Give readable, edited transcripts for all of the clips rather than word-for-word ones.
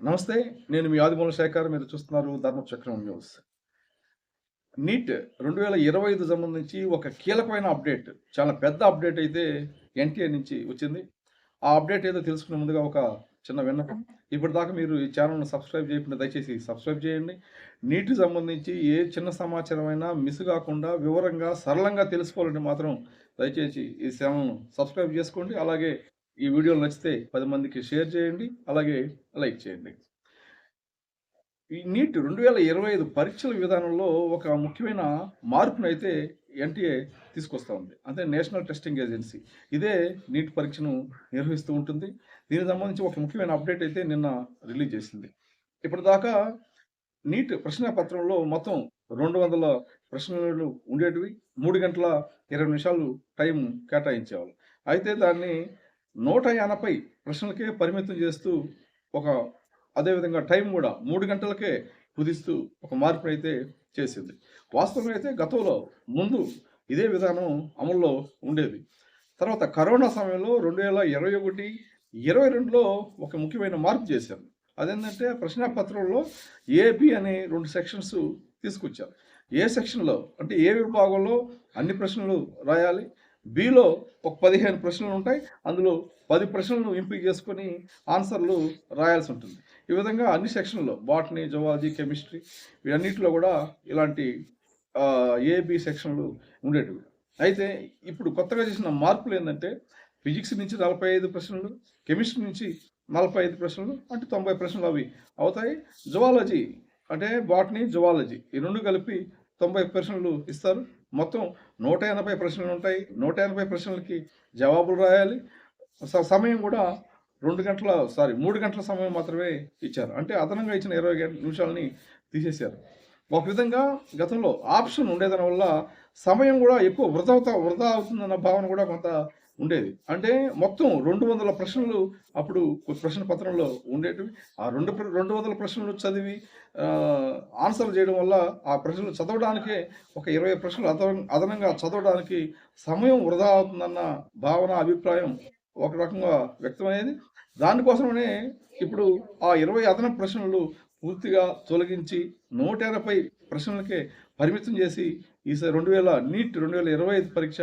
నమస్తే. నేను మీ ఆదిమూల శేఖర్. మీరు చూస్తున్నారు ధర్మచక్రం న్యూస్. నీట్ 2025 సంబంధించి ఒక కీలకమైన అప్డేట్, చాలా పెద్ద అప్డేట్ అయితే ఎన్‌టీఏ నుంచి వచ్చింది. ఆ అప్డేట్ ఏదో తెలుసుకునే ముందుగా ఒక చిన్న విన్నపం. ఇప్పటిదాకా మీరు ఈ ఛానెల్‌ని సబ్స్క్రైబ్ చేయకుండా దయచేసి సబ్స్క్రైబ్ చేయండి. నీట్‌కి సంబంధించి ఏ చిన్న సమాచారం అయినా మిస్ కాకుండా వివరంగా, సరళంగా తెలుసుకోవాలంటే మాత్రం దయచేసి ఈ ఛానెల్‌ను సబ్స్క్రైబ్ చేసుకోండి. అలాగే ఈ వీడియోలు నచ్చితే 10 మందికి షేర్ చేయండి. అలాగే లైక్ చేయండి. ఈ నీట్ 2025 పరీక్షల విధానంలో ఒక ముఖ్యమైన మార్పునైతే ఎన్‌టీఏ తీసుకొస్తా ఉంది. అంటే నేషనల్ టెస్టింగ్ ఏజెన్సీ. ఇదే నీట్ పరీక్షను నిర్వహిస్తూ ఉంటుంది. దీనికి సంబంధించి ఒక ముఖ్యమైన అప్డేట్ అయితే నిన్న రిలీజ్ చేసింది. ఇప్పటిదాకా నీట్ ప్రశ్న పత్రంలో మొత్తం 200 ప్రశ్నలు ఉండేటివి. 3 గంటల 20 నిమిషాలు టైం కేటాయించేవాళ్ళు. అయితే దాన్ని 180 ప్రశ్నలకే పరిమితం చేస్తూ ఒక అదేవిధంగా టైం కూడా 3 గంటలకే కుదిస్తూ ఒక మార్పునైతే చేసింది. వాస్తవంగా అయితే గతంలో ముందు ఇదే విధానం అమల్లో ఉండేది. తర్వాత కరోనా సమయంలో 2021, 22లో ఒక ముఖ్యమైన మార్పు చేశారు. అదేంటంటే ప్రశ్నాపత్రంలో ఏ, బి అనే 2 సెక్షన్స్ తీసుకొచ్చారు. ఏ సెక్షన్‌లో అంటే ఏ విభాగంలో అన్ని ప్రశ్నలు రాయాలి. బిలో ఒక 15 ప్రశ్నలు ఉంటాయి. అందులో 10 ప్రశ్నలను ఎంపిక చేసుకొని ఆన్సర్‌లు రాయాల్సి ఉంటుంది. ఈ విధంగా అన్ని సెక్షన్‌లో బాటనీ, జువాలజీ, కెమిస్ట్రీ వీటన్నిటిలో కూడా ఇలాంటి ఏ, బి సెక్షన్‌లు ఉండేటివి. అయితే ఇప్పుడు కొత్తగా చేసిన మార్పులు ఏందంటే ఫిజిక్స్ నుంచి 45 ప్రశ్నలు, కెమిస్ట్రీ నుంచి 45 ప్రశ్నలు అంటే 90 ప్రశ్నలు అవి అవుతాయి. జువాలజీ అంటే బాటనీ, జువాలజీ ఈ 2 కలిపి 90 ప్రశ్నలు ఇస్తారు. మొత్తం 180 ప్రశ్నలు ఉంటాయి. 180 ప్రశ్నలకి జవాబులు రాయాలి. సమయం కూడా 3 గంటల సమయం మాత్రమే ఇచ్చారు. అంటే అదనంగా ఇచ్చిన 20 నిమిషాలని తీసేశారు. ఒక విధంగా గతంలో ఆప్షన్ ఉండేదాని వల్ల సమయం కూడా ఎక్కువ వృధా అవుతుందన్న భావన కూడా కొంత ఉండేది. అంటే మొత్తం 200 ప్రశ్నలు అప్పుడు ప్రశ్న పత్రంలో ఉండేటివి. ఆ 200 ప్రశ్నలు చదివి ఆన్సర్ చేయడం వల్ల ఆ ప్రశ్నలు చదవడానికే ఒక 20 ప్రశ్నలు అదనంగా చదవడానికి సమయం వృధా అవుతుందన్న భావన, అభిప్రాయం ఒక రకంగా వ్యక్తమయ్యేది. దానికోసమనే ఇప్పుడు ఆ 20 అదనపు ప్రశ్నలు పూర్తిగా తొలగించి 180 ప్రశ్నలకే పరిమితం చేసి ఈసారి 2025 పరీక్ష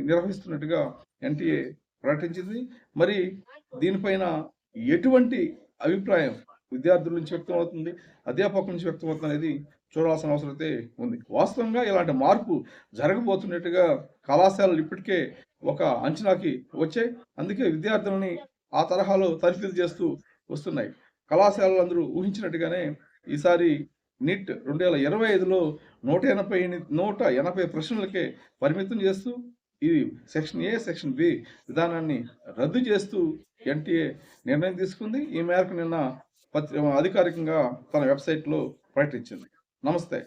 నిర్వహిస్తున్నట్టుగా ఎన్‌టీఏ ప్రకటించింది. మరి దీనిపైన ఎటువంటి అభిప్రాయం విద్యార్థుల నుంచి వ్యక్తమవుతుంది, అధ్యాపకుల నుంచి వ్యక్తమవుతుంది అనేది చూడాల్సిన అవసరం అయితే ఉంది. వాస్తవంగా ఇలాంటి మార్పు జరగబోతున్నట్టుగా కళాశాలలు ఇప్పటికే ఒక అంచనాకి వచ్చాయి. అందుకే విద్యార్థులని ఆ తరహాలో తర్ఫీదు చేస్తూ వస్తున్నాయి. కళాశాలలందరూ ఊహించినట్టుగానే ఈసారి నీట్ 2025లో 180 ప్రశ్నలకే పరిమితం చేస్తూ ఇది సెక్షన్ ఏ, సెక్షన్ బి విధానాన్ని రద్దు చేస్తూ ఎన్‌టీఏ నిర్ణయం తీసుకుంది. ఈ మేరకు నిన్న అధికారికంగా తన వెబ్‌సైట్‌లో ప్రకటించింది. నమస్తే.